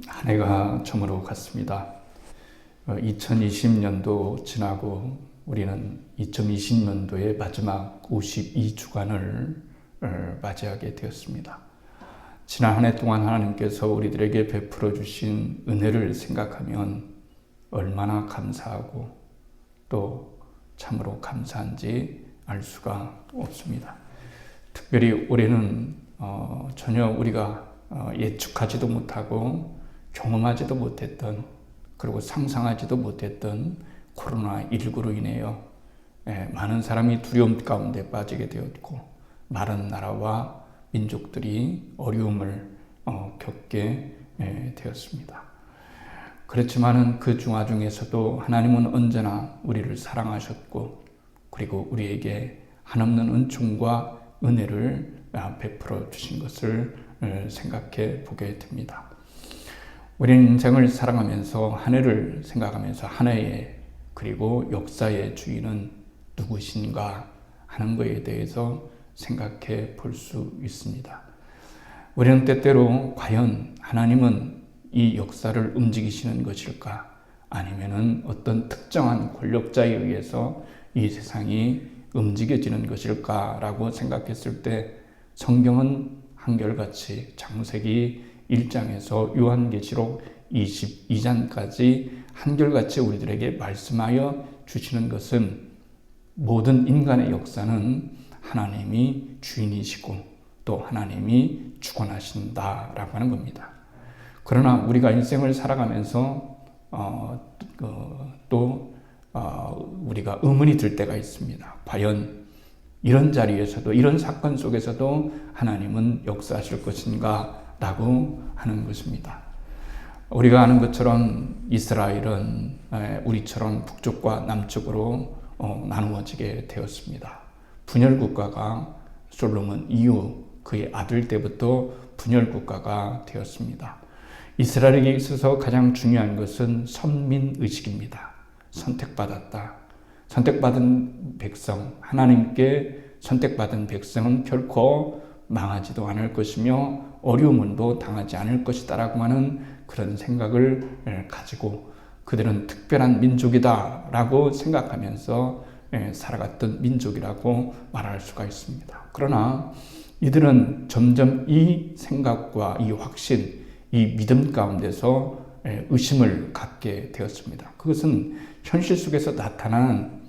한 해가 저물어 갔습니다. 2020년도 지나고 우리는 2020년도의 마지막 52주간을 맞이하게 되었습니다. 지난 한 해 동안 하나님께서 우리들에게 베풀어 주신 은혜를 생각하면 얼마나 감사하고 또 참으로 감사한지 알 수가 없습니다. 특별히 올해는 전혀 우리가 예측하지도 못하고 경험하지도 못했던, 그리고 상상하지도 못했던 코로나19로 인해요, 많은 사람이 두려움 가운데 빠지게 되었고 많은 나라와 민족들이 어려움을 겪게 되었습니다. 그렇지만은 그 중에서도 하나님은 언제나 우리를 사랑하셨고, 그리고 우리에게 한없는 은총과 은혜를 베풀어 주신 것을 생각해 보게 됩니다. 우리는 인생을 살아가면서 한 해를 생각하면서 한 해의 그리고 역사의 주인은 누구신가 하는 것에 대해서 생각해 볼 수 있습니다. 우리는 때때로 과연 하나님은 이 역사를 움직이시는 것일까, 아니면은 어떤 특정한 권력자에 의해서 이 세상이 움직여지는 것일까라고 생각했을 때 성경은 한결같이 창세기 1장에서 요한계시록 22장까지 한결같이 우리들에게 말씀하여 주시는 것은 모든 인간의 역사는 하나님이 주인이시고 또 하나님이 주관하신다라고 하는 겁니다. 그러나 우리가 인생을 살아가면서 우리가 의문이 들 때가 있습니다. 과연 이런 자리에서도, 이런 사건 속에서도 하나님은 역사하실 것인가 라고 하는 것입니다. 우리가 아는 것처럼 이스라엘은 우리처럼 북쪽과 남쪽으로 나누어지게 되었습니다. 분열국가가 솔로몬 이후 그의 아들 때부터 분열국가가 되었습니다. 이스라엘에게 있어서 가장 중요한 것은 선민의식입니다. 선택받았다. 선택받은 백성, 하나님께 선택받은 백성은 결코 망하지도 않을 것이며 어려움도 당하지 않을 것이다 라고 하는 그런 생각을 가지고 그들은 특별한 민족이다 라고 생각하면서 살아갔던 민족이라고 말할 수가 있습니다. 그러나 이들은 점점 이 생각과 이 확신, 이 믿음 가운데서 의심을 갖게 되었습니다. 그것은 현실 속에서 나타나는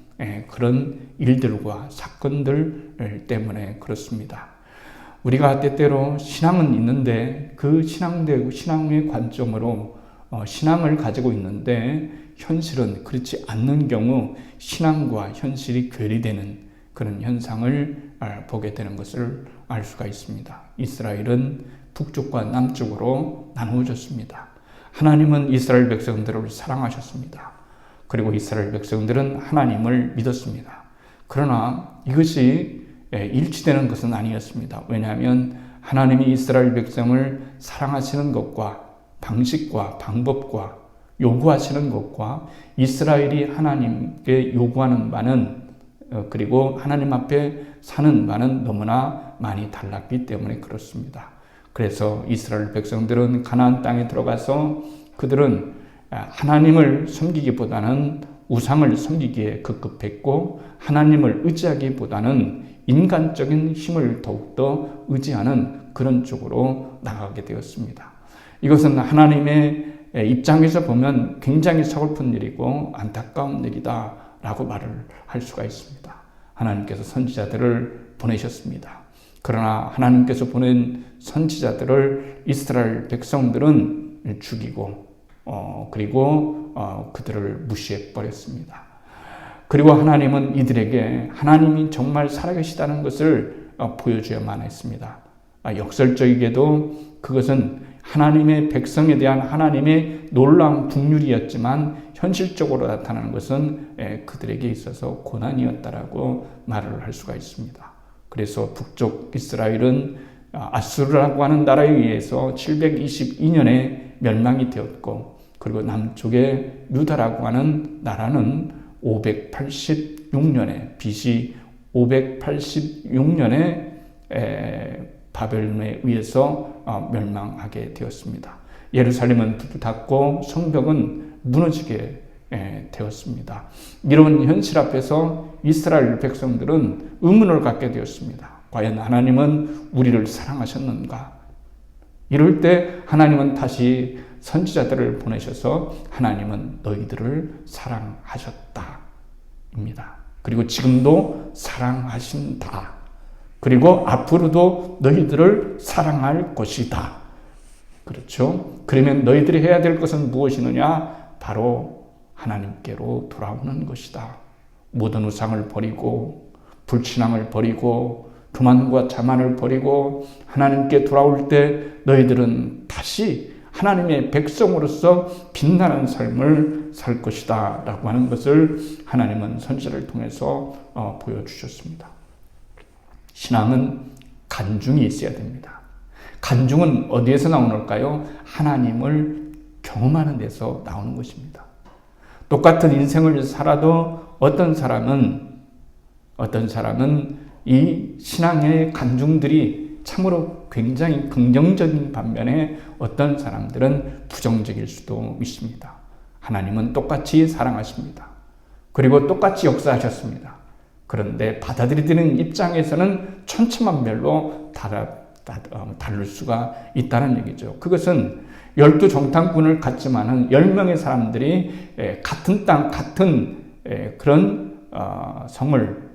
그런 일들과 사건들 때문에 그렇습니다. 우리가 때때로 신앙은 있는데 그 신앙의 관점으로 신앙을 가지고 있는데 현실은 그렇지 않는 경우 신앙과 현실이 괴리되는 그런 현상을 보게 되는 것을 알 수가 있습니다. 이스라엘은 북쪽과 남쪽으로 나누어졌습니다. 하나님은 이스라엘 백성들을 사랑하셨습니다. 그리고 이스라엘 백성들은 하나님을 믿었습니다. 그러나 이것이 일치되는 것은 아니었습니다. 왜냐하면 하나님이 이스라엘 백성을 사랑하시는 것과 방식과 방법과 요구하시는 것과 이스라엘이 하나님께 요구하는 바는 그리고 하나님 앞에 사는 바는 너무나 많이 달랐기 때문에 그렇습니다. 그래서 이스라엘 백성들은 가나안 땅에 들어가서 그들은 하나님을 섬기기보다는 우상을 섬기기에 급급했고 하나님을 의지하기보다는 인간적인 힘을 더욱더 의지하는 그런 쪽으로 나가게 되었습니다. 이것은 하나님의 입장에서 보면 굉장히 서글픈 일이고 안타까운 일이다 라고 말을 할 수가 있습니다. 하나님께서 선지자들을 보내셨습니다. 그러나 하나님께서 보낸 선지자들을 이스라엘 백성들은 죽이고 그리고 그들을 무시해 버렸습니다. 그리고 하나님은 이들에게 하나님이 정말 살아계시다는 것을 보여줘야만 했습니다. 역설적이게도 그것은 하나님의 백성에 대한 하나님의 놀라운 긍휼이었지만 현실적으로 나타나는 것은 그들에게 있어서 고난이었다라고 말을 할 수가 있습니다. 그래서 북쪽 이스라엘은 아수르라고 하는 나라에 의해서 722년에 멸망이 되었고, 그리고 남쪽의 유다라고 하는 나라는 586년에 BC 586년에 바벨론에 의해서 멸망하게 되었습니다. 예루살렘은 불탔고 성벽은 무너지게 되었습니다. 이런 현실 앞에서 이스라엘 백성들은 의문을 갖게 되었습니다. 과연 하나님은 우리를 사랑하셨는가? 이럴 때 하나님은 다시 선지자들을 보내셔서 하나님은 너희들을 사랑하셨다 입니다. 그리고 지금도 사랑하신다. 그리고 앞으로도 너희들을 사랑할 것이다. 그렇죠? 그러면 너희들이 해야 될 것은 무엇이느냐? 바로 하나님께로 돌아오는 것이다. 모든 우상을 버리고 불신앙을 버리고 교만과 자만을 버리고 하나님께 돌아올 때 너희들은 다시 하나님의 백성으로서 빛나는 삶을 살 것이다 라고 하는 것을 하나님은 선지자를 통해서 보여주셨습니다. 신앙은 간증이 있어야 됩니다. 간증은 어디에서 나오는가요? 하나님을 경험하는 데서 나오는 것입니다. 똑같은 인생을 살아도 어떤 사람은 이 신앙의 간증들이 참으로 굉장히 긍정적인 반면에 어떤 사람들은 부정적일 수도 있습니다. 하나님은 똑같이 사랑하십니다. 그리고 똑같이 역사하셨습니다. 그런데 받아들이는 입장에서는 천차만별로 다를 수가 있다는 얘기죠. 그것은 12정탐꾼을 갖지만은 10명의 사람들이 같은 땅, 같은 그런 성을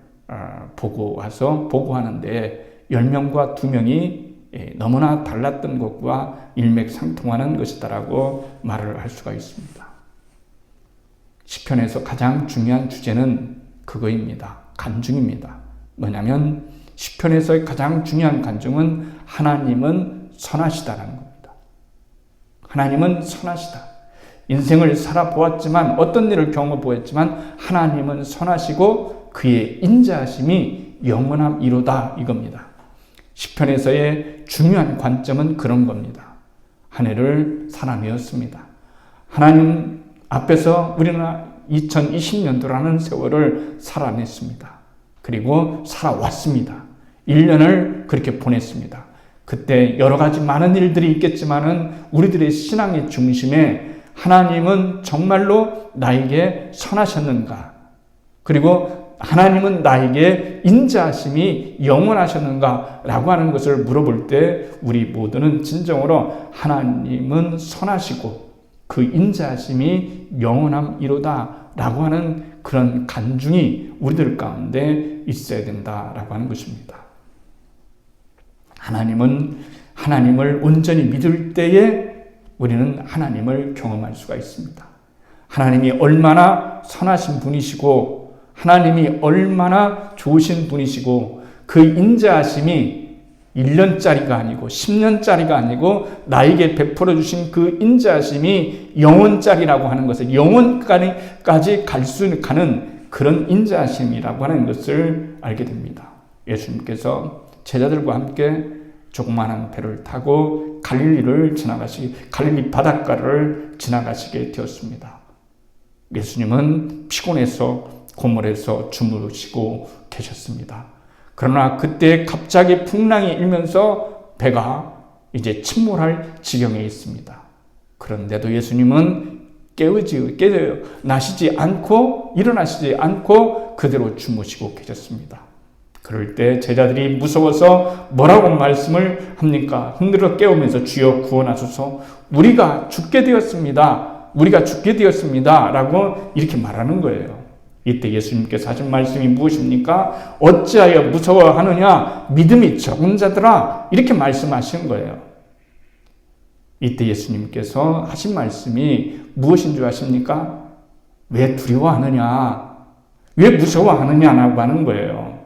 보고 와서 보고하는데 10명과 2명이 너무나 달랐던 것과 일맥상통하는 것이다라고 말을 할 수가 있습니다. 시편에서 가장 중요한 주제는 그거입니다. 간증입니다. 뭐냐면 시편에서의 가장 중요한 간증은 하나님은 선하시다라는 겁니다. 하나님은 선하시다. 인생을 살아보았지만 어떤 일을 경험해보았지만 하나님은 선하시고 그의 인자하심이 영원함이로다 이겁니다. 시편에서의 중요한 관점은 그런 겁니다. 한 해를 살아내었습니다. 하나님 앞에서 우리는 2020년도라는 세월을 살아냈습니다. 그리고 살아왔습니다. 1년을 그렇게 보냈습니다. 그때 여러 가지 많은 일들이 있겠지만은 우리들의 신앙의 중심에 하나님은 정말로 나에게 선하셨는가? 그리고 하나님은 나에게 인자하심이 영원하셨는가? 라고 하는 것을 물어볼 때 우리 모두는 진정으로 하나님은 선하시고 그 인자하심이 영원함이로다 라고 하는 그런 간증이 우리들 가운데 있어야 된다라고 하는 것입니다. 하나님은 하나님을 온전히 믿을 때에 우리는 하나님을 경험할 수가 있습니다. 하나님이 얼마나 선하신 분이시고 하나님이 얼마나 좋으신 분이시고 그 인자하심이 1년짜리가 아니고 10년짜리가 아니고 나에게 베풀어 주신 그 인자하심이 영원짜리라고 하는 것을 영원까지 갈 수 가는 그런 인자하심이라고 하는 것을 알게 됩니다. 예수님께서 제자들과 함께 조그마한 배를 타고 갈릴리 바닷가를 지나가시게 되었습니다. 예수님은 피곤해서 고물에서 주무시고 계셨습니다. 그러나 그때 갑자기 풍랑이 일면서 배가 이제 침몰할 지경에 있습니다. 그런데도 예수님은 일어나시지 않고 그대로 주무시고 계셨습니다. 그럴 때 제자들이 무서워서 뭐라고 말씀을 합니까? 흔들어 깨우면서 주여 구원하소서 우리가 죽게 되었습니다. 라고 이렇게 말하는 거예요. 이때 예수님께서 하신 말씀이 무엇입니까? 어찌하여 무서워하느냐? 믿음이 적은 자들아 이렇게 말씀하신 거예요. 이때 예수님께서 하신 말씀이 무엇인 줄 아십니까? 왜 두려워하느냐? 왜 무서워하느냐라고 하는 거예요.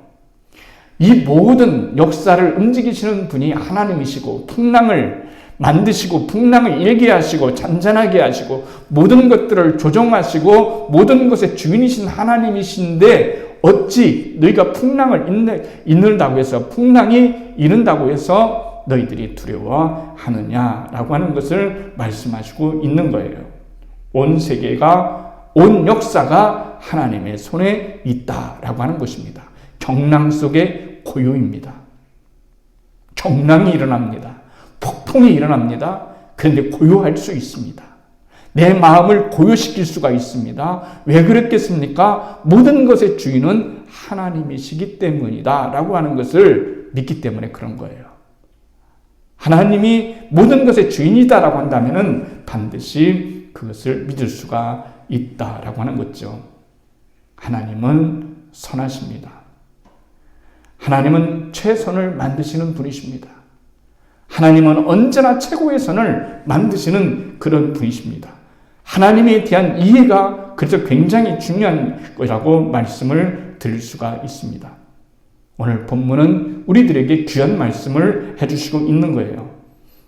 이 모든 역사를 움직이시는 분이 하나님이시고 풍랑을 만드시고 풍랑을 일게 하시고 잔잔하게 하시고 모든 것들을 조정하시고 모든 것의 주인이신 하나님이신데 어찌 너희가 풍랑을 이른다고 해서 풍랑이 이른다고 해서 너희들이 두려워하느냐라고 하는 것을 말씀하시고 있는 거예요. 온 세계가 온 역사가 하나님의 손에 있다라고 하는 것입니다. 경랑 속의 고요입니다. 경랑이 일어납니다. 폭풍이 일어납니다. 그런데 고요할 수 있습니다. 내 마음을 고요시킬 수가 있습니다. 왜 그렇겠습니까? 모든 것의 주인은 하나님이시기 때문이다 라고 하는 것을 믿기 때문에 그런 거예요. 하나님이 모든 것의 주인이다라고 한다면 반드시 그것을 믿을 수가 있다라고 하는 거죠. 하나님은 선하십니다. 하나님은 최선을 만드시는 분이십니다. 하나님은 언제나 최고의 선을 만드시는 그런 분이십니다. 하나님에 대한 이해가 그래서 굉장히 중요한 거라고 말씀을 드릴 수가 있습니다. 오늘 본문은 우리들에게 귀한 말씀을 해주시고 있는 거예요.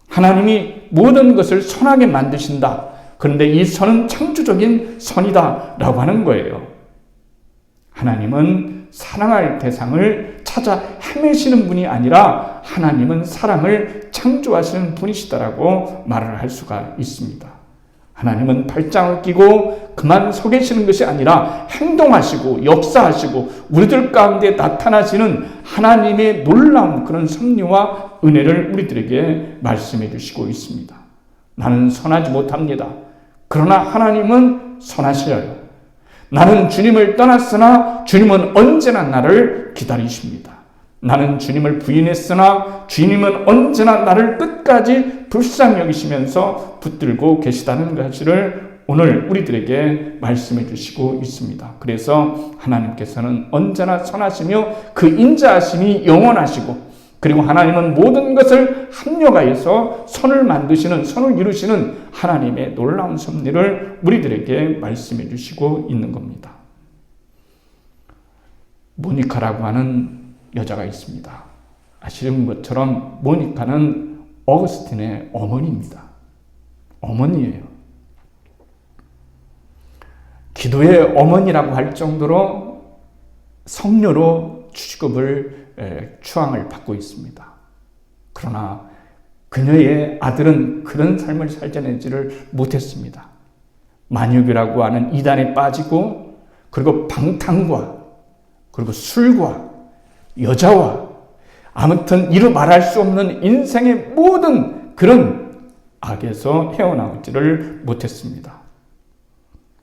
하나님이 모든 것을 선하게 만드신다. 그런데 이 선은 창조적인 선이다 라고 하는 거예요. 하나님은 사랑할 대상을 찾아 헤매시는 분이 아니라 하나님은 사람을 창조하시는 분이시다라고 말을 할 수가 있습니다. 하나님은 발장을 끼고 그만 서 계시는 것이 아니라 행동하시고 역사하시고 우리들 가운데 나타나시는 하나님의 놀라운 그런 섭리와 은혜를 우리들에게 말씀해 주시고 있습니다. 나는 선하지 못합니다. 그러나 하나님은 선하셔요. 나는 주님을 떠났으나 주님은 언제나 나를 기다리십니다. 나는 주님을 부인했으나 주님은 언제나 나를 끝까지 불쌍히 여기시면서 붙들고 계시다는 사실을 오늘 우리들에게 말씀해 주시고 있습니다. 그래서 하나님께서는 언제나 선하시며 그 인자하심이 영원하시고 그리고 하나님은 모든 것을 합력하여서 선을 만드시는, 선을 이루시는 하나님의 놀라운 섭리를 우리들에게 말씀해 주시고 있는 겁니다. 모니카라고 하는 여자가 있습니다. 아시는 것처럼 모니카는 어거스틴의 어머니입니다. 어머니예요. 기도의 어머니라고 할 정도로 성녀로 취급을 추앙을 받고 있습니다. 그러나 그녀의 아들은 그런 삶을 살려내지를 못했습니다. 만육이라고 하는 이단에 빠지고 그리고 방탕과 그리고 술과 여자와 아무튼 이루 말할 수 없는 인생의 모든 그런 악에서 헤어나오지를 못했습니다.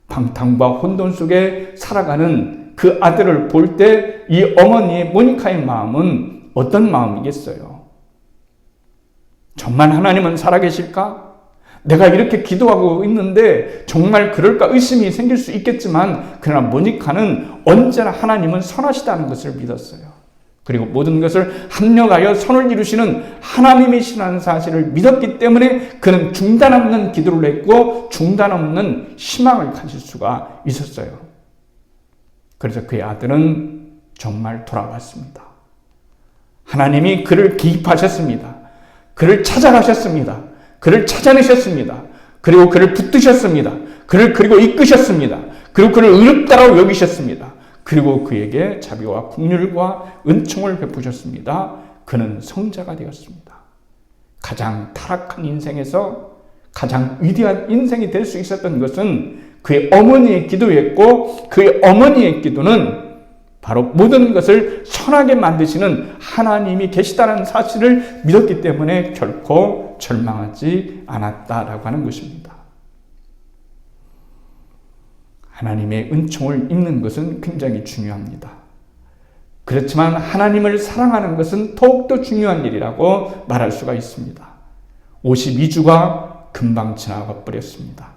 방탕과 혼돈 속에 살아가는 그 아들을 볼 때 이 어머니의 모니카의 마음은 어떤 마음이겠어요? 정말 하나님은 살아계실까? 내가 이렇게 기도하고 있는데 정말 그럴까 의심이 생길 수 있겠지만 그러나 모니카는 언제나 하나님은 선하시다는 것을 믿었어요. 그리고 모든 것을 합력하여 선을 이루시는 하나님이시라는 사실을 믿었기 때문에 그는 중단 없는 기도를 했고 중단 없는 희망을 가질 수가 있었어요. 그래서 그의 아들은 정말 돌아왔습니다. 하나님이 그를 기입하셨습니다. 그를 찾아가셨습니다. 그를 찾아내셨습니다. 그리고 그를 붙드셨습니다. 그를 그리고 이끄셨습니다. 그리고 그를 의롭다라고 여기셨습니다. 그리고 그에게 자비와 긍휼과 은총을 베푸셨습니다. 그는 성자가 되었습니다. 가장 타락한 인생에서 가장 위대한 인생이 될 수 있었던 것은 그의 어머니의 기도였고 그의 어머니의 기도는 바로 모든 것을 선하게 만드시는 하나님이 계시다는 사실을 믿었기 때문에 결코 절망하지 않았다라고 하는 것입니다. 하나님의 은총을 입는 것은 굉장히 중요합니다. 그렇지만 하나님을 사랑하는 것은 더욱더 중요한 일이라고 말할 수가 있습니다. 52주가 금방 지나가 버렸습니다.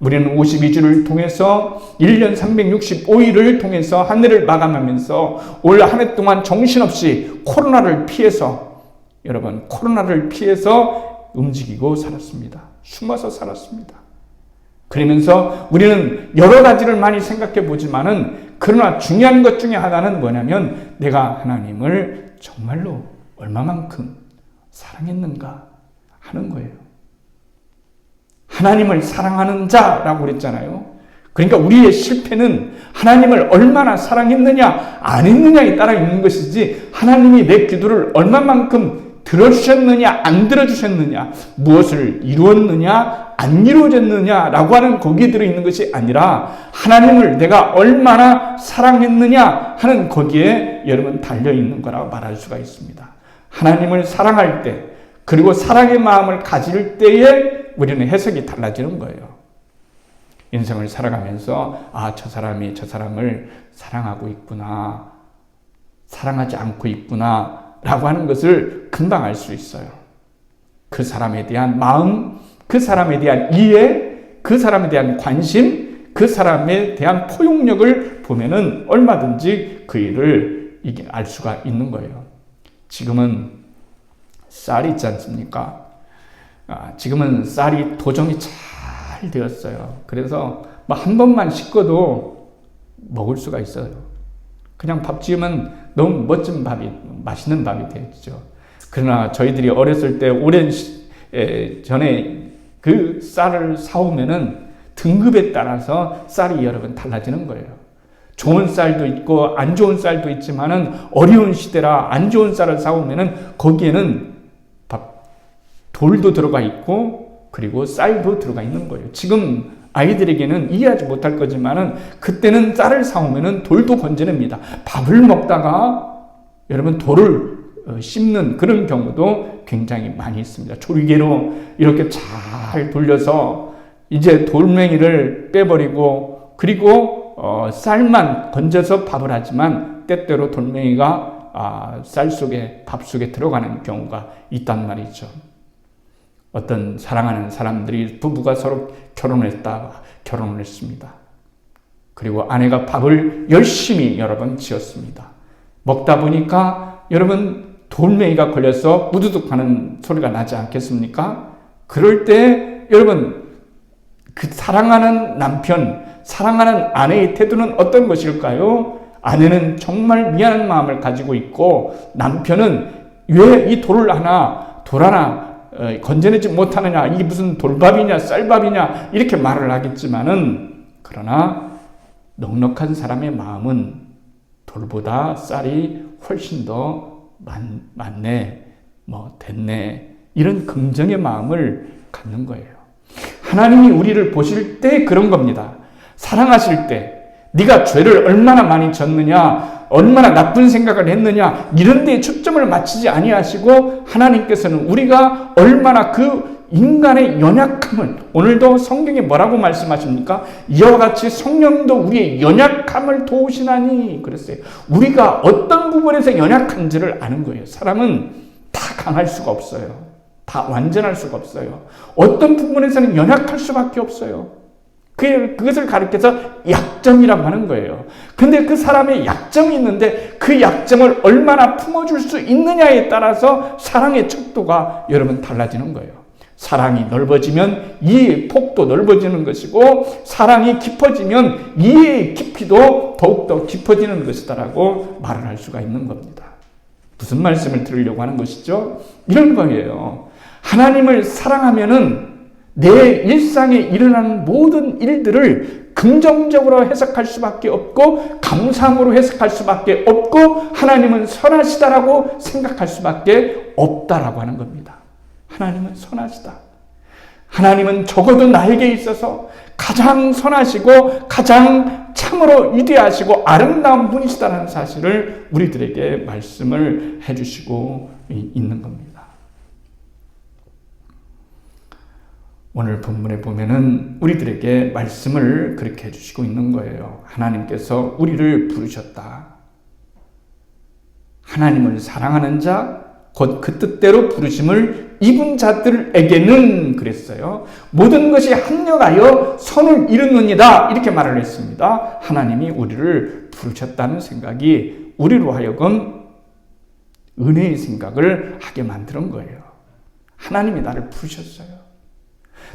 우리는 52주를 통해서 1년 365일을 통해서 한 해를 마감하면서 올 한 해 동안 정신없이 코로나를 피해서 여러분 코로나를 피해서 움직이고 살았습니다. 숨어서 살았습니다. 그러면서 우리는 여러 가지를 많이 생각해 보지만은 그러나 중요한 것 중에 하나는 뭐냐면 내가 하나님을 정말로 얼마만큼 사랑했는가 하는 거예요. 하나님을 사랑하는 자라고 그랬잖아요. 그러니까 우리의 실패는 하나님을 얼마나 사랑했느냐 안 했느냐에 따라 있는 것이지 하나님이 내 기도를 얼마만큼 들어주셨느냐 안 들어주셨느냐 무엇을 이루었느냐 안 이루어졌느냐라고 하는 거기에 들어있는 것이 아니라 하나님을 내가 얼마나 사랑했느냐 하는 거기에 여러분 달려있는 거라고 말할 수가 있습니다. 하나님을 사랑할 때 그리고 사랑의 마음을 가질 때에 우리는 해석이 달라지는 거예요. 인생을 살아가면서 저 사람이 저 사람을 사랑하고 있구나, 사랑하지 않고 있구나 라고 하는 것을 금방 알 수 있어요. 그 사람에 대한 마음, 그 사람에 대한 이해, 그 사람에 대한 관심, 그 사람에 대한 포용력을 보면은 얼마든지 그 일을 알 수가 있는 거예요. 지금은 쌀이 있지 않습니까? 지금은 쌀이 도정이 잘 되었어요. 그래서 한 번만 씻어도 먹을 수가 있어요. 그냥 밥 지으면 너무 멋진 밥이, 맛있는 밥이 되죠. 그러나 저희들이 어렸을 때 오랜 전에 그 쌀을 사오면은 등급에 따라서 쌀이 여러분 달라지는 거예요. 좋은 쌀도 있고 안 좋은 쌀도 있지만은 어려운 시대라 안 좋은 쌀을 사오면은 거기에는 돌도 들어가 있고 그리고 쌀도 들어가 있는 거예요. 지금 아이들에게는 이해하지 못할 거지만은 그때는 쌀을 사오면은 돌도 건져냅니다. 밥을 먹다가 여러분 돌을 씹는 그런 경우도 굉장히 많이 있습니다. 조리개로 이렇게 잘 돌려서 이제 돌멩이를 빼버리고 그리고 쌀만 건져서 밥을 하지만 때때로 돌멩이가 쌀 속에 밥 속에 들어가는 경우가 있단 말이죠. 어떤 사랑하는 사람들이 부부가 서로 결혼을 했습니다. 그리고 아내가 밥을 열심히 여러 번 지었습니다. 먹다 보니까 여러분 돌멩이가 걸려서 우두둑 하는 소리가 나지 않겠습니까? 그럴 때 여러분 그 사랑하는 남편, 사랑하는 아내의 태도는 어떤 것일까요? 아내는 정말 미안한 마음을 가지고 있고 남편은 왜 이 돌 하나 건져내지 못하느냐, 이게 무슨 돌밥이냐 쌀밥이냐 이렇게 말을 하겠지만은 그러나 넉넉한 사람의 마음은 돌보다 쌀이 훨씬 더 많네, 됐네 이런 긍정의 마음을 갖는 거예요. 하나님이 우리를 보실 때 그런 겁니다. 사랑하실 때 네가 죄를 얼마나 많이 졌느냐, 얼마나 나쁜 생각을 했느냐 이런 데에 초점을 맞추지 아니하시고 하나님께서는 우리가 얼마나 그 인간의 연약함을, 오늘도 성경에 뭐라고 말씀하십니까? 이와 같이 성령도 우리의 연약함을 도우시나니 그랬어요. 우리가 어떤 부분에서 연약한지를 아는 거예요. 사람은 다 강할 수가 없어요. 다 완전할 수가 없어요. 어떤 부분에서는 연약할 수밖에 없어요. 그것을 가리켜서 약점이라고 하는 거예요. 근데 그 사람의 약점이 있는데 그 약점을 얼마나 품어줄 수 있느냐에 따라서 사랑의 척도가 여러분 달라지는 거예요. 사랑이 넓어지면 이해의 폭도 넓어지는 것이고 사랑이 깊어지면 이해의 깊이도 더욱더 깊어지는 것이다라고 말을 할 수가 있는 겁니다. 무슨 말씀을 드리려고 하는 것이죠? 이런 거예요. 하나님을 사랑하면은 내 일상에 일어나는 모든 일들을 긍정적으로 해석할 수밖에 없고 감사함으로 해석할 수밖에 없고 하나님은 선하시다라고 생각할 수밖에 없다라고 하는 겁니다. 하나님은 선하시다. 하나님은 적어도 나에게 있어서 가장 선하시고 가장 참으로 위대하시고 아름다운 분이시다는 사실을 우리들에게 말씀을 해주시고 있는 겁니다. 오늘 본문에 보면은 우리들에게 말씀을 그렇게 해주시고 있는 거예요. 하나님께서 우리를 부르셨다. 하나님을 사랑하는 자, 곧 그 뜻대로 부르심을 입은 자들에게는 그랬어요. 모든 것이 합력하여 선을 이루느니라 이렇게 말을 했습니다. 하나님이 우리를 부르셨다는 생각이 우리로 하여금 은혜의 생각을 하게 만드는 거예요. 하나님이 나를 부르셨어요.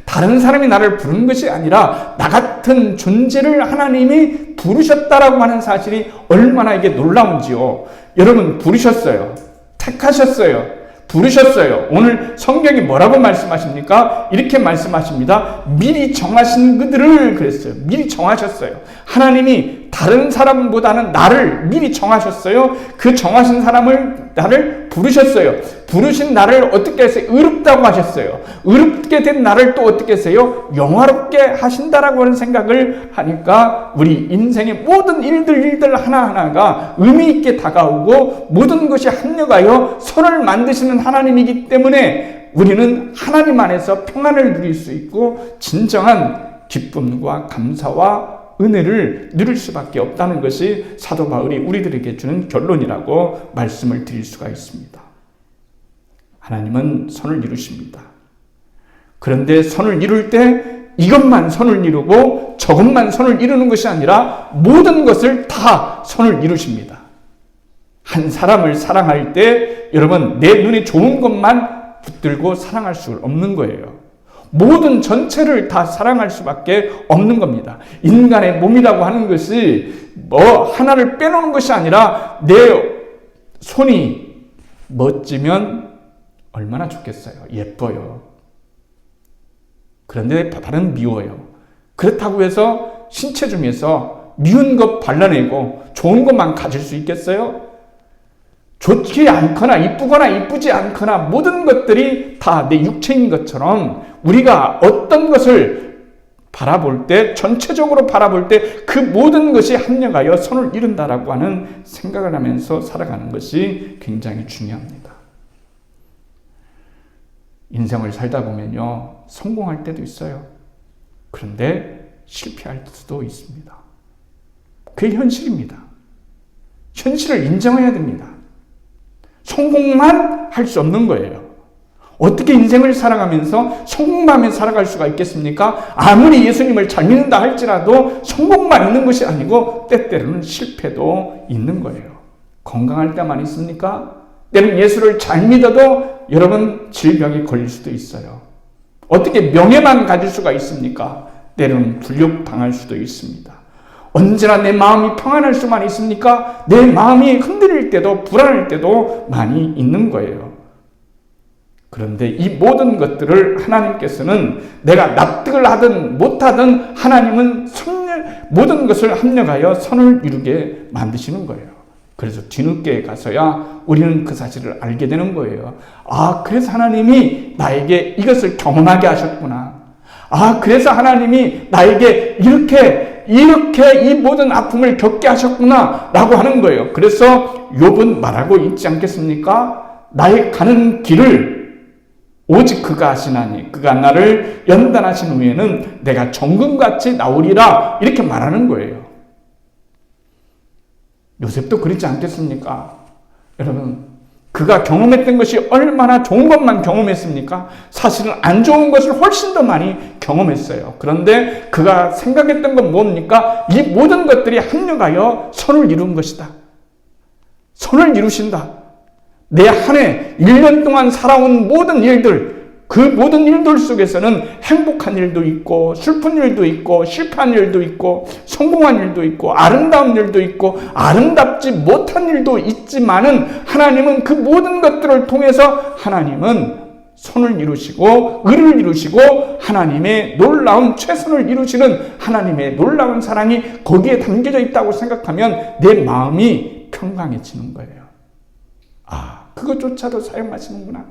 다른 사람이 나를 부르는 것이 아니라 나 같은 존재를 하나님이 부르셨다라고 하는 사실이 얼마나 이게 놀라운지요. 여러분 부르셨어요. 택하셨어요. 부르셨어요. 오늘 성경이 뭐라고 말씀하십니까? 이렇게 말씀하십니다. 미리 정하신 그들을 그랬어요. 미리 정하셨어요. 하나님이 다른 사람보다는 나를 미리 정하셨어요. 그 정하신 사람을 나를 부르셨어요. 부르신 나를 어떻게 했어요? 의롭다고 하셨어요. 의롭게 된 나를 또 어떻게 했어요? 영화롭게 하신다라고 하는 생각을 하니까 우리 인생의 모든 일들 하나하나가 의미 있게 다가오고 모든 것이 합력하여 선을 만드시는 하나님이기 때문에 우리는 하나님 안에서 평안을 누릴 수 있고 진정한 기쁨과 감사와 은혜를 누릴 수밖에 없다는 것이 사도 바울이 우리들에게 주는 결론이라고 말씀을 드릴 수가 있습니다. 하나님은 선을 이루십니다. 그런데 선을 이룰 때 이것만 선을 이루고 저것만 선을 이루는 것이 아니라 모든 것을 다 선을 이루십니다. 한 사람을 사랑할 때 여러분 내 눈에 좋은 것만 붙들고 사랑할 수 없는 거예요. 모든 전체를 다 사랑할 수밖에 없는 겁니다. 인간의 몸이라고 하는 것이 하나를 빼놓는 것이 아니라 내 손이 멋지면 얼마나 좋겠어요. 예뻐요. 그런데 발은 미워요. 그렇다고 해서 신체 중에서 미운 것 발라내고 좋은 것만 가질 수 있겠어요? 좋지 않거나 이쁘거나 이쁘지 않거나 모든 것들이 다 내 육체인 것처럼 우리가 어떤 것을 바라볼 때 전체적으로 바라볼 때 그 모든 것이 합력하여 선을 이룬다라고 하는 생각을 하면서 살아가는 것이 굉장히 중요합니다. 인생을 살다 보면요 성공할 때도 있어요. 그런데 실패할 수도 있습니다. 그게 현실입니다. 현실을 인정해야 됩니다. 성공만 할 수 없는 거예요. 어떻게 인생을 살아가면서 성공만 살아갈 수가 있겠습니까? 아무리 예수님을 잘 믿는다 할지라도 성공만 있는 것이 아니고 때때로는 실패도 있는 거예요. 건강할 때만 있습니까? 때는 예수를 잘 믿어도 여러분 질병에 걸릴 수도 있어요. 어떻게 명예만 가질 수가 있습니까? 때로는 불협방할 수도 있습니다. 언제나 내 마음이 평안할 수만 있습니까? 내 마음이 흔들릴 때도 불안할 때도 많이 있는 거예요. 그런데 이 모든 것들을 하나님께서는 내가 납득을 하든 못하든 하나님은 모든 것을 합력하여 선을 이루게 만드시는 거예요. 그래서 뒤늦게 가서야 우리는 그 사실을 알게 되는 거예요. 아, 그래서 하나님이 나에게 이것을 경험하게 하셨구나. 아, 그래서 하나님이 나에게 이렇게 이 모든 아픔을 겪게 하셨구나 라고 하는 거예요. 그래서 욥은 말하고 있지 않겠습니까? 나의 가는 길을 오직 그가 아시나니 그가 나를 연단하신 후에는 내가 정금같이 나오리라 이렇게 말하는 거예요. 요셉도 그렇지 않겠습니까? 여러분 그가 경험했던 것이 얼마나 좋은 것만 경험했습니까? 사실은 안 좋은 것을 훨씬 더 많이 경험했어요. 그런데 그가 생각했던 건 뭡니까? 이 모든 것들이 합력하여 선을 이룬 것이다. 선을 이루신다. 내 한 해 1년 동안 살아온 모든 일들, 그 모든 일들 속에서는 행복한 일도 있고 슬픈 일도 있고 실패한 일도 있고 성공한 일도 있고 아름다운 일도 있고 아름답지 못한 일도 있지만은 하나님은 그 모든 것들을 통해서 하나님은 선을 이루시고 의를 이루시고 하나님의 놀라운 최선을 이루시는 하나님의 놀라운 사랑이 거기에 담겨져 있다고 생각하면 내 마음이 평강해지는 거예요. 아, 그것조차도 사용하시는구나.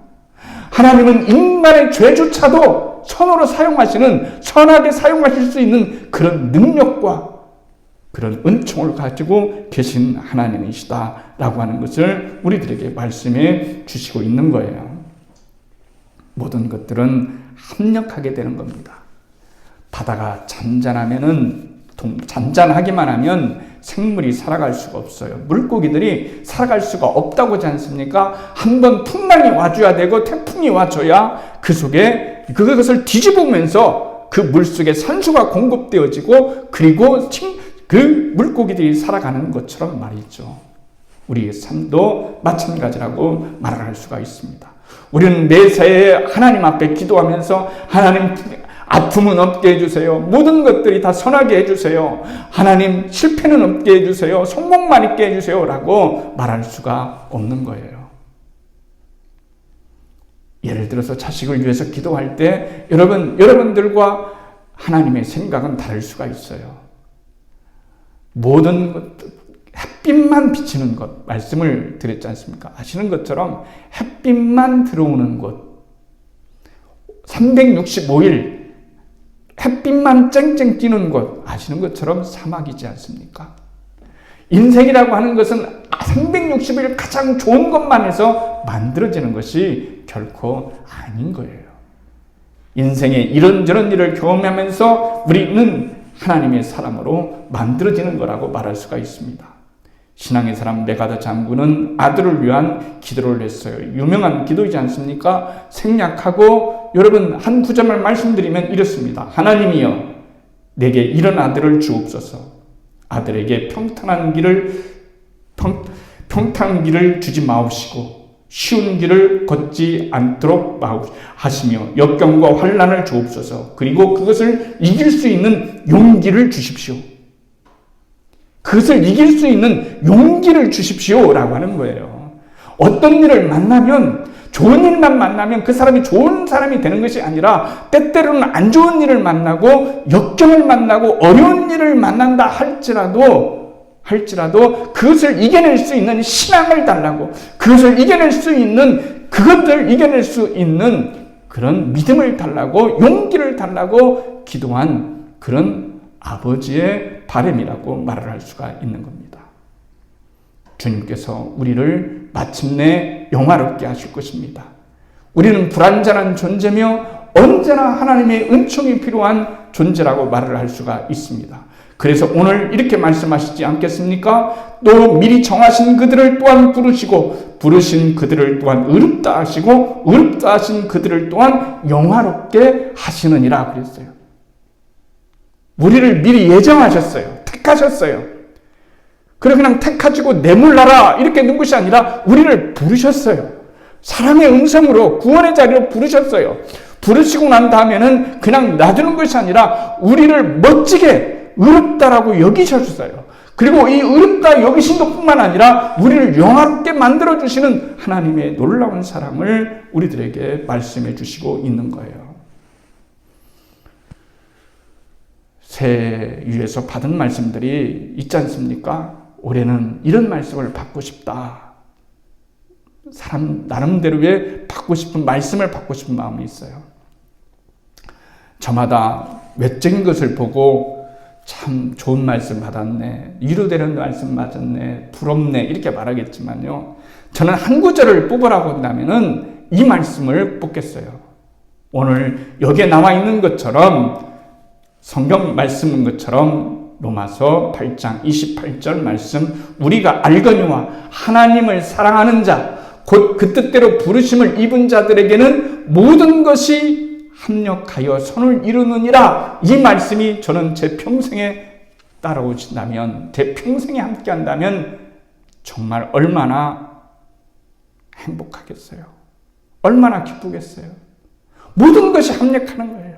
하나님은 인간의 죄조차도 선으로 사용하시는, 선하게 사용하실 수 있는 그런 능력과 그런 은총을 가지고 계신 하나님이시다라고 하는 것을 우리들에게 말씀해 주시고 있는 거예요. 모든 것들은 합력하게 되는 겁니다. 바다가 잔잔하기만 하면 생물이 살아갈 수가 없어요. 물고기들이 살아갈 수가 없다고 하지 않습니까? 한번 풍랑이 와줘야 되고 태풍이 와줘야 그 속에 그것을 뒤집으면서 그 물속에 산소가 공급되어지고 그리고 그 물고기들이 살아가는 것처럼 말이죠. 우리의 삶도 마찬가지라고 말을 할 수가 있습니다. 우리는 매사에 하나님 앞에 기도하면서 하나님 아픔은 없게 해주세요. 모든 것들이 다 선하게 해주세요. 하나님 실패는 없게 해주세요. 성공만 있게 해주세요. 라고 말할 수가 없는 거예요. 예를 들어서 자식을 위해서 기도할 때 여러분들과 하나님의 생각은 다를 수가 있어요. 모든 것, 햇빛만 비치는 것, 말씀을 드렸지 않습니까? 아시는 것처럼 햇빛만 들어오는 곳, 365일 햇빛만 쨍쨍 띄는 곳, 아시는 것처럼 사막이지 않습니까? 인생이라고 하는 것은 360일 가장 좋은 것만 해서 만들어지는 것이 결코 아닌 거예요. 인생의 이런저런 일을 경험하면서 우리는 하나님의 사람으로 만들어지는 거라고 말할 수가 있습니다. 신앙의 사람 메가더 장군은 아들을 위한 기도를 했어요. 유명한 기도이지 않습니까? 생략하고 여러분 한 구절만 말씀드리면 이렇습니다. 하나님이여 내게 이런 아들을 주옵소서. 아들에게 평탄한 길을 주지 마옵시고 쉬운 길을 걷지 않도록 하시며 역경과 환난을 주옵소서. 그리고 그것을 이길 수 있는 용기를 주십시오. 그것을 이길 수 있는 용기를 주십시오라고 하는 거예요. 어떤 일을 만나면 좋은 일만 만나면 그 사람이 좋은 사람이 되는 것이 아니라 때때로는 안 좋은 일을 만나고 역경을 만나고 어려운 일을 만난다 할지라도 그것을 이겨낼 수 있는 신앙을 달라고, 그것을 이겨낼 수 있는, 그것을 이겨낼 수 있는 그런 믿음을 달라고, 용기를 달라고 기도한 그런 아버지의 바람이라고 말을 할 수가 있는 겁니다. 주님께서 우리를 마침내 영화롭게 하실 것입니다. 우리는 불완전한 존재며 언제나 하나님의 은총이 필요한 존재라고 말을 할 수가 있습니다. 그래서 오늘 이렇게 말씀하시지 않겠습니까? 또 미리 정하신 그들을 또한 부르시고 부르신 그들을 또한 의롭다 하시고 의롭다 하신 그들을 또한 영화롭게 하시느니라 그랬어요. 우리를 미리 예정하셨어요. 택하셨어요. 그래 그냥 택하시고 내몰라라 이렇게 넣은 것이 아니라 우리를 부르셨어요. 사랑의 음성으로 구원의 자리로 부르셨어요. 부르시고 난 다음에는 그냥 놔두는 것이 아니라 우리를 멋지게 의롭다라고 여기셨어요. 그리고 이 의롭다 여기신 것뿐만 아니라 우리를 영화롭게 만들어주시는 하나님의 놀라운 사랑을 우리들에게 말씀해 주시고 있는 거예요. 새유에서 받은 말씀들이 있지 않습니까? 올해는 이런 말씀을 받고 싶다. 사람 나름대로의 받고 싶은 말씀을 받고 싶은 마음이 있어요. 저마다 외적인 것을 보고 참 좋은 말씀 받았네, 위로되는 말씀 받았네, 부럽네 이렇게 말하겠지만요, 저는 한 구절을 뽑으라고 한다면은 이 말씀을 뽑겠어요. 오늘 여기에 나와 있는 것처럼 성경 말씀인 것처럼 로마서 8장 28절 말씀, 우리가 알거니와 하나님을 사랑하는 자 곧 그 뜻대로 부르심을 입은 자들에게는 모든 것이 합력하여 선을 이루느니라. 이 말씀이 저는 제 평생에 따라오신다면, 제 평생에 함께 한다면 정말 얼마나 행복하겠어요. 얼마나 기쁘겠어요. 모든 것이 합력하는 거예요.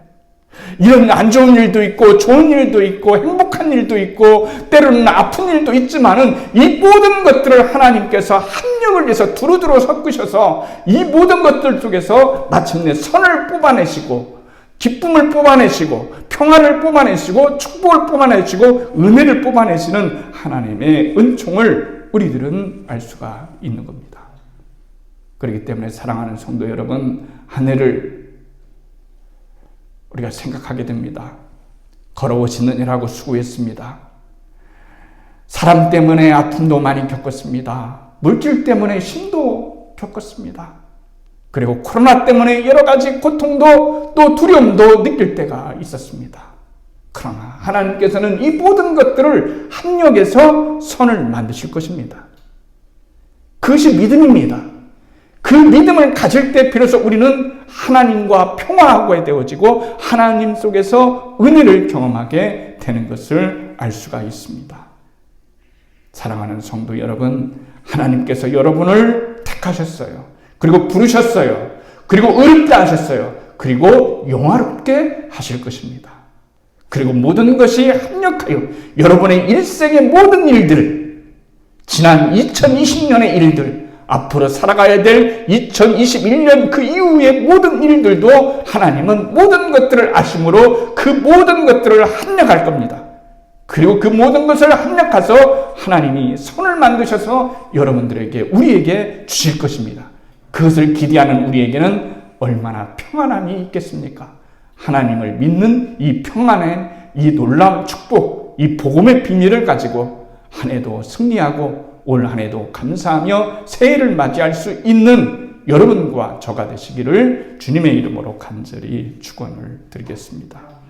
이런 안 좋은 일도 있고 좋은 일도 있고 행복한 일도 있고 때로는 아픈 일도 있지만은 이 모든 것들을 하나님께서 합력을 해서 두루두루 섞으셔서 이 모든 것들 속에서 마침내 선을 뽑아내시고 기쁨을 뽑아내시고 평안을 뽑아내시고 축복을 뽑아내시고 은혜를 뽑아내시는 하나님의 은총을 우리들은 알 수가 있는 겁니다. 그렇기 때문에 사랑하는 성도 여러분, 한 해를 우리가 생각하게 됩니다. 걸어오시느냐라고 수고했습니다. 사람 때문에 아픔도 많이 겪었습니다. 물질 때문에 힘도 겪었습니다. 그리고 코로나 때문에 여러 가지 고통도 또 두려움도 느낄 때가 있었습니다. 그러나 하나님께서는 이 모든 것들을 합력해서 선을 만드실 것입니다. 그것이 믿음입니다. 그 믿음을 가질 때 비로소 우리는 하나님과 평화하게 되어지고 하나님 속에서 은혜를 경험하게 되는 것을 알 수가 있습니다. 사랑하는 성도 여러분, 하나님께서 여러분을 택하셨어요. 그리고 부르셨어요. 그리고 의롭다 하셨어요. 그리고 영화롭게 하실 것입니다. 그리고 모든 것이 합력하여 여러분의 일생의 모든 일들을, 지난 2020년의 일들, 앞으로 살아가야 될 2021년 그 이후의 모든 일들도 하나님은 모든 것들을 아심으로 그 모든 것들을 합력할 겁니다. 그리고 그 모든 것을 합력해서 하나님이 선을 만드셔서 여러분들에게, 우리에게 주실 것입니다. 그것을 기대하는 우리에게는 얼마나 평안함이 있겠습니까? 하나님을 믿는 이 평안의, 이 놀라운 축복, 이 복음의 비밀을 가지고 한 해도 승리하고 올 한 해도 감사하며 새해를 맞이할 수 있는 여러분과 저가 되시기를 주님의 이름으로 간절히 축원을 드리겠습니다.